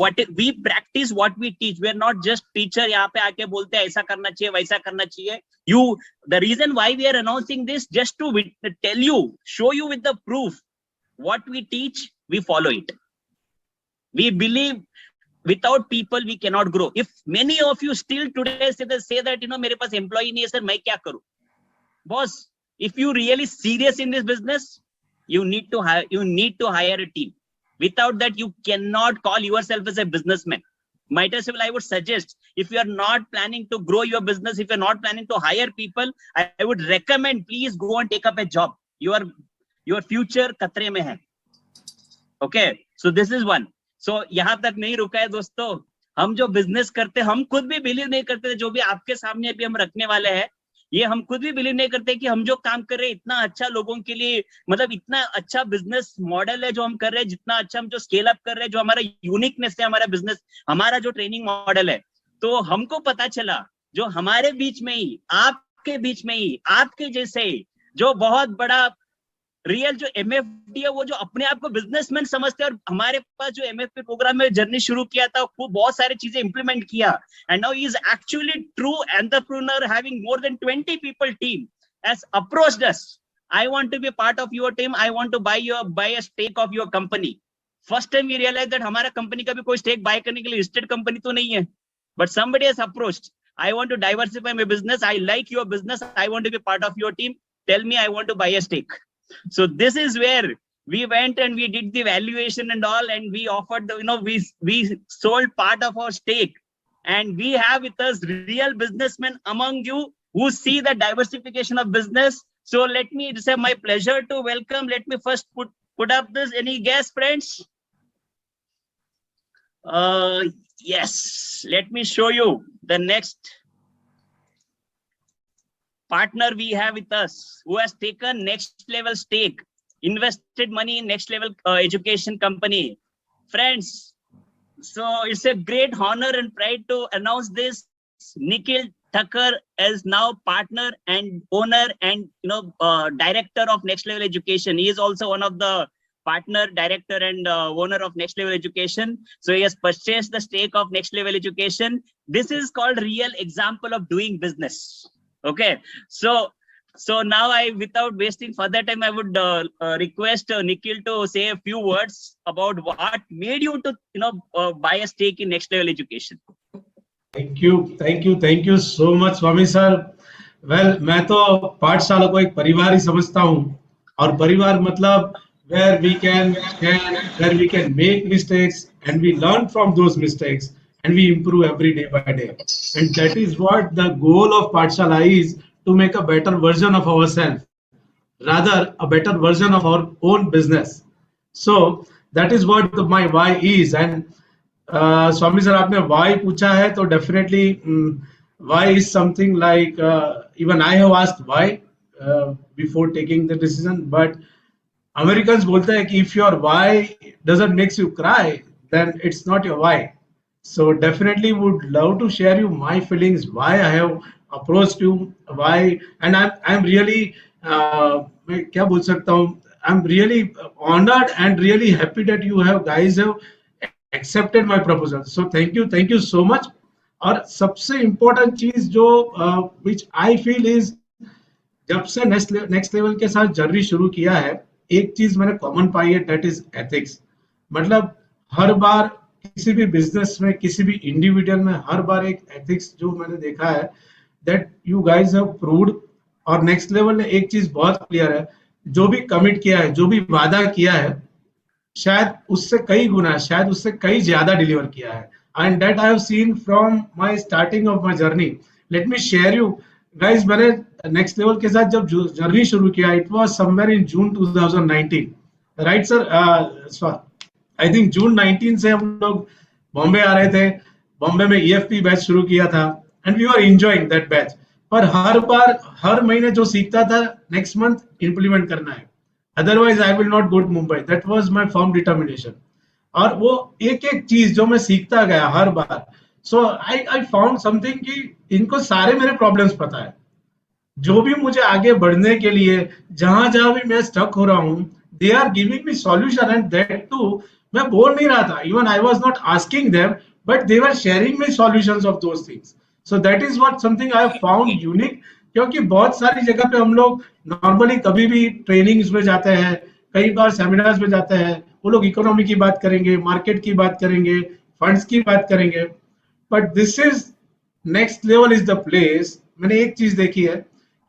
what we practice what we teach. We are not just teacher यहाँ पे आके बोलते हैं ऐसा करना चाहिए वैसा करना चाहिए. The reason why we are announcing this, just to tell you, show you with the proof, what we teach, we follow it. We believe without people we cannot grow. If many of you still today say that मेरे पास employee नहीं है sir, मैं क्या करूँ? Boss, if you really serious in this business, you need to hire a team. Without that, you cannot call yourself as a businessman. Might as well, I would suggest, if you are not planning to grow your business, if you're not planning to hire people, I would recommend, please go and take up a job. Your future खतरे में है. Okay, so this is one. So यहाँ तक नहीं रुका है दोस्तों. हम जो बिजनेस करते, हम खुद भी बिलीव नहीं करते, जो भी आपके सामने अभी हम रखने वाले हैं, ये हम खुद भी बिलीव नहीं करते कि हम जो काम कर रहे हैं इतना अच्छा लोगों के लिए, मतलब इतना अच्छा बिजनेस मॉडल है जो हम कर रहे हैं, जितना अच्छा हम जो स्केल अप कर रहे हैं, जो हमारा यूनिकनेस है, हमारा बिजनेस, हमारा जो ट्रेनिंग मॉडल है. तो हमको पता चला जो हमारे बीच में ही, आपके बीच में ही, आपके जैसे जो बहुत बड़ा रियल जो MFD है, वो जो अपने आप को बिजनेसमैन समझते हैं, और हमारे पास जो MFP प्रोग्राम में जर्नी शुरू किया था, वो बहुत सारी चीजें इंप्लीमेंट किया, and now he is actually true entrepreneur having more than 20 people team has approached us. I want to be part of your team. I want to buy a stake of your company. First time we realized that हमारा company का भी कोई stake bye करने के लिए listed company तो नहीं है, but somebody has approached. I want to diversify my business. I like your business. I want to be part of your team. Tell me, I want to buy a stake. So this is where we went and we did the valuation and all, and we offered the, we sold part of our stake, and we have with us real businessmen among you who see the diversification of business. So let me, it's my pleasure to welcome. Let me first put up this. Any guest friends? Yes. Let me show you the next partner we have with us, who has taken next level stake, invested money in next level education company. Friends, so it's a great honor and pride to announce this. Nikhil Thakur is now partner and owner and director of Next Level Education. He is also one of the partner, director and owner of Next Level Education. So he has purchased the stake of Next Level Education. This is called real example of doing business. Okay, so now without wasting further time, I would request Nikhil to say a few words about what made you to buy a stake in Next Level Education. Thank you so much, Swami sir. Well, मैं तो पाठशाला को एक परिवार ही समझता हूँ, और परिवार मतलब where we can make mistakes and we learn from those mistakes and we improve every day by day. And that is what the goal of Pathshala is, to make a better version of ourselves, rather a better version of our own business. So that is what my why is. And Swami sir, आपने why पूछा है, तो definitely why is something like even I have asked why before taking the decision. But Americans बोलते हैं कि if your why doesn't makes you cry, then it's not your why. So definitely would love to share you my feelings, why I have approached you, why, and I'm really मैं क्या बोल सकता हूँ, I'm really honored and really happy that you guys have accepted my proposal. So thank you so much. और सबसे important चीज जो which I feel is, जब से next level के साथ जर्नी शुरू किया है, एक चीज मैंने कॉमन पाई है, that is ethics. मतलब हर बार किसी भी बिजनेस में, किसी भी इंडिविजुअल में, हर बार एक एथिक्स जो मैंने देखा है, that you guys have proved. और नेक्स्ट लेवल ने एक चीज बहुत क्लियर है, जो भी कमिट किया है, जो भी वादा किया है, शायद उससे कई गुना, शायद उससे कई ज्यादा डिलीवर किया है. And that I have seen from my starting of my journey. Let me share you guys, मैंने नेक्स्ट लेवल के साथ जब जर्नी शुरू किया, it was somewhere in June 2019, right sir? I think June 19 से हम लोग बॉम्बे आ रहे थे. बॉम्बे में EFP बैच शुरू किया था, and we are enjoying that batch. पर हर बार, हर महीने जो सीखता था, नेक्स्ट मंथ इंप्लीमेंट करना है, otherwise I will not go to Mumbai. That was my firm determination. और वो एक एक चीज जो मैं सीखता गया हर बार, सो आई फाउंड समथिंग कि इनको सारे मेरे प्रॉब्लम्स पता है. जो भी मुझे आगे बढ़ने के लिए, जहां भी मैं स्टक हो रहा हूँ, they are giving me solution, and that too मैं बोल नहीं रहा था, even I was not asking them, but they were sharing me solutions of those things. So that is what something I have found unique. क्योंकि बहुत सारी जगह पे हम लोग नॉर्मली कभी भी ट्रेनिंग्स में जाते हैं, कई बार सेमिनार्स में जाते हैं, वो लोग इकोनॉमी की बात करेंगे, मार्केट की बात करेंगे, फंड्स की बात करेंगे, but this is next level is the place. मैंने एक चीज देखी है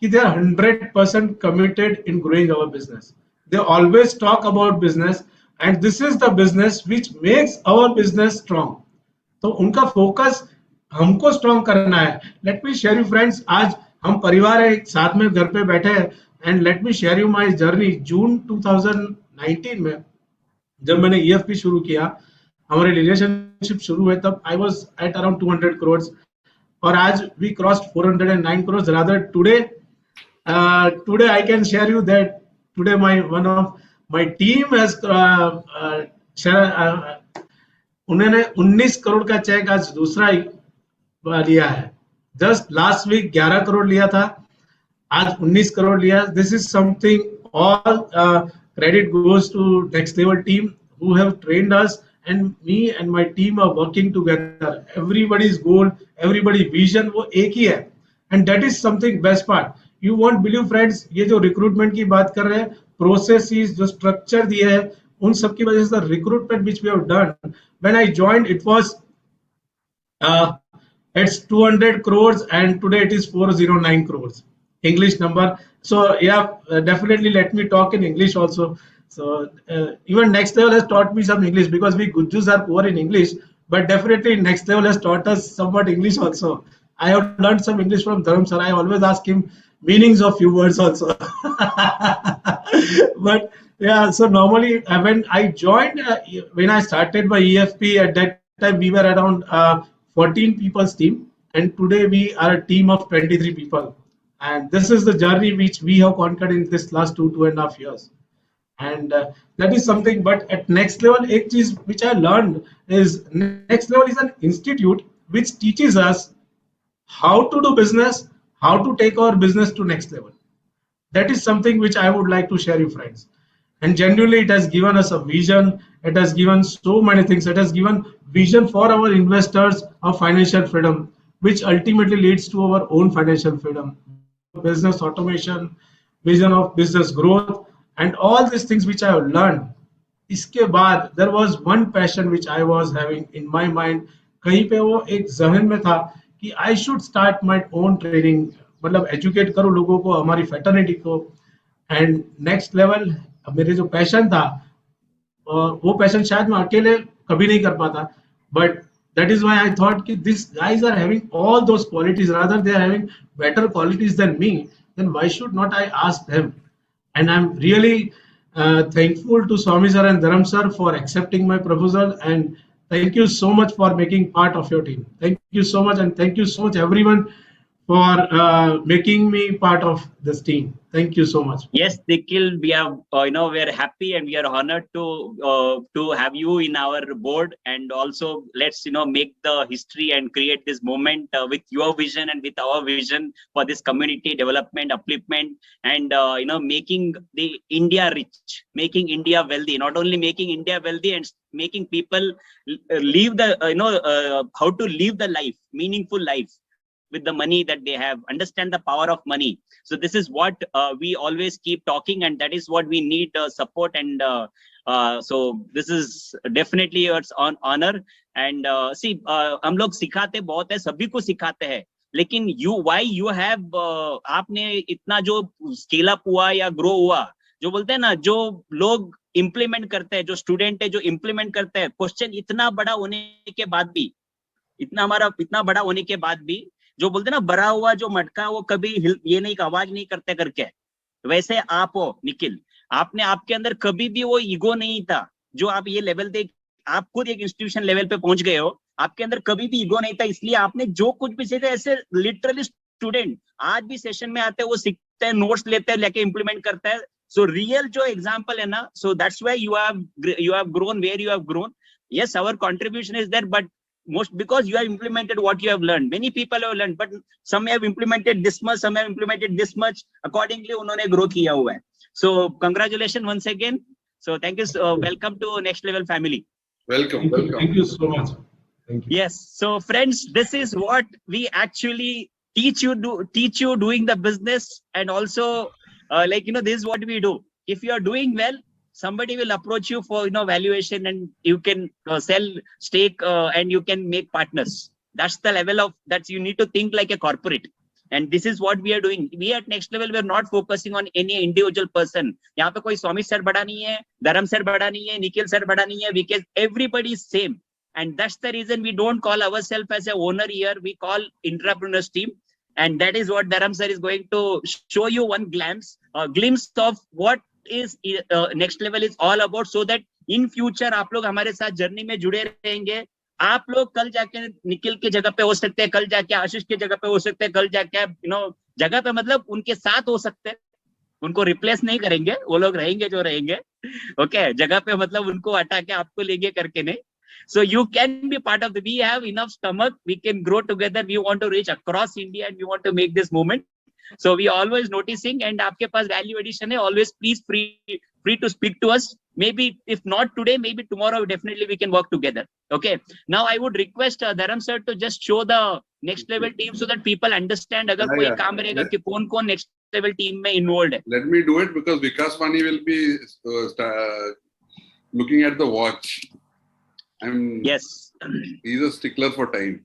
कि they are 100% committed in growing our business. They always talk about business, and this is the business which makes our business strong. तो उनका फोकस हमको strong करना है. Late me share you friends, आज हम परिवार है, साथ में घर पे बैठे हैं, and let me share you my journey. June 2019 में जब मैंने ईएफपी शुरू किया, हमारे रिलेशनशिप शुरू हुए, तब I was at around 200 crore, और आज we crossed 409 crore. Rather today I can share you that today one of my team has उन्होंने 19 करोड़ का चेक आज दूसरा लिया है. जस्ट लास्ट वीक 11 करोड़ लिया था, आज 19 करोड़ लिया. This is something, all credit goes to next level team who have trained us, and me and my team are working together. Everybody's goal, everybody vision वो एक ही है, and that is something best part. You won't believe friends, ये जो recruitment की बात कर रहे हैं, प्रोसेसेस जो स्ट्रक्चर दिए है, उन सब की वजह से recruitment which we have done, when I joined it was it's 200 crores and today it is 409 crores English number. So yeah, definitely let me talk in English also. So even next level has taught me some English, because we Gujjus are poor in English, but definitely next level has taught us somewhat English also. I have learned some English from Dharam sir. I always ask him meanings of few words also. But yeah, so normally when I joined, when I started my EFP, at that time we were around 14 people's team, and today we are a team of 23 people. And this is the journey which we have conquered in this last 2.5 years. And that is something. But at next level, एक चीज which I learned is, next level is an institute which teaches us how to do business, how to take our business to next level. That is something which I would like to share you friends. And genuinely it has given us a vision, it has given so many things. It has given vision for our investors of financial freedom, which ultimately leads to our own financial freedom, business automation, vision of business growth, and all these things which I have learned. इसके बाद there was one passion which I was having in my mind. कहीं पे वो एक जहन में था कि I should start my own training, मतलब एजुकेट करो लोगों को, हमारी फैटर्निटी को. एंड नेक्स्ट लेवल मेरे जो पैशन था, वो पैशन शायद मैं अकेले कभी नहीं कर पाता, but that is why I thought कि these guys are having all those qualities, rather they are having better qualities than me, then why should not I ask them? And I'm really thankful to Swami sir and Dharam sir for accepting my proposal, and thank you so much for making part of your team. Thank you so much, and thank you so much everyone for making me part of this team. Thank you so much. Yes, Nikhil, we are we are happy and we are honored to have you in our board, and also let's make the history and create this moment with your vision and with our vision for this community development, upliftment, and making the India rich, making India wealthy, not only making India wealthy and making people live the how to live the life, meaningful life with the money that they have, understand the power of money. So this is what we always keep talking, and that is what we need support. And so this is definitely your honor. And see, हम लोग सिखाते बहुत है, सभी को सिखाते हैं, लेकिन why you have आपने इतना जो स्केल अप हुआ या ग्रो हुआ, जो बोलते हैं ना, जो लोग इम्प्लीमेंट करते हैं, जो स्टूडेंट है जो इम्प्लीमेंट करते हैं, क्वेश्चन इतना बड़ा होने के बाद भी, इतना बड़ा होने के बाद भी, जो बोलते ना भरा हुआ जो मटका वो कभी ये नहीं आवाज नहीं करते करके, वैसे आप हो निखिल, आपने आपके अंदर कभी भी वो ईगो नहीं था जो आप ये लेवल दे, आप खुद एक इंस्टीट्यूशन लेवल पे पहुंच गए हो, आपके अंदर कभी भी ईगो नहीं था, इसलिए आपने जो कुछ भी सीखे, ऐसे लिटरली स्टूडेंट आज भी सेशन में आते हैं, वो सीखते हैं, नोट्स लेते हैं, लेके इंप्लीमेंट करते हैं. सो रियल जो एग्जाम्पल है ना, so that's why you have grown where you have grown. Yes, our contribution is there, but most because you have implemented what you have learned. Many people have learned, but some have implemented this much, some have implemented this much. Accordingly, उन्होंने grow किया हुआ है. So congratulations once again. So thank you. Welcome to Next Level family. Welcome. Thank you so much. Thank you. Yes. So friends, this is what we actually teach you doing the business. And also this is what we do. If you are doing well, somebody will approach you for valuation, and you can sell stake and you can make partners. That's the level of that you need to think like a corporate. And this is what we are doing. We at Next Level, we are not focusing on any individual person. यहाँ पे कोई स्वामी sir बड़ा नहीं है, धर्म sir बड़ा नहीं है, निखिल सर बड़ा नहीं है, because everybody is same. And that's the reason we don't call ourselves as a owner here. We call entrepreneurs team. And that is what Dharam sir is going to show you one glimpse of what is Next Level is all about, so that in future आप लोग हमारे साथ journey में जुड़े रहेंगे. आप लोग कल जाके निखिल के जगह पे हो सकते हैं, कल जाके आशीष के जगह पे हो सकते हैं, कल जाके जगह पे मतलब उनके साथ हो सकते हैं. उनको रिप्लेस नहीं करेंगे, वो लोग रहेंगे जो रहेंगे. ओके, जगह पे मतलब उनको हटा के आपको लेंगे करके नहीं. So you can be part of we have enough stomach, we can grow together, we want to reach across India and we want to make this movement. So we always noticing, and आपके पास value addition है, always please free to speak to us. Maybe if not today, maybe tomorrow, definitely we can work together. Okay. Now I would request Dharam sir to just show the Next Level team so that people understand अगर कोई काम रहेगा कि कौन Next Level team में involved है. Let me do it because Vikas Pani will be looking at the watch. Yes. He's a stickler for time.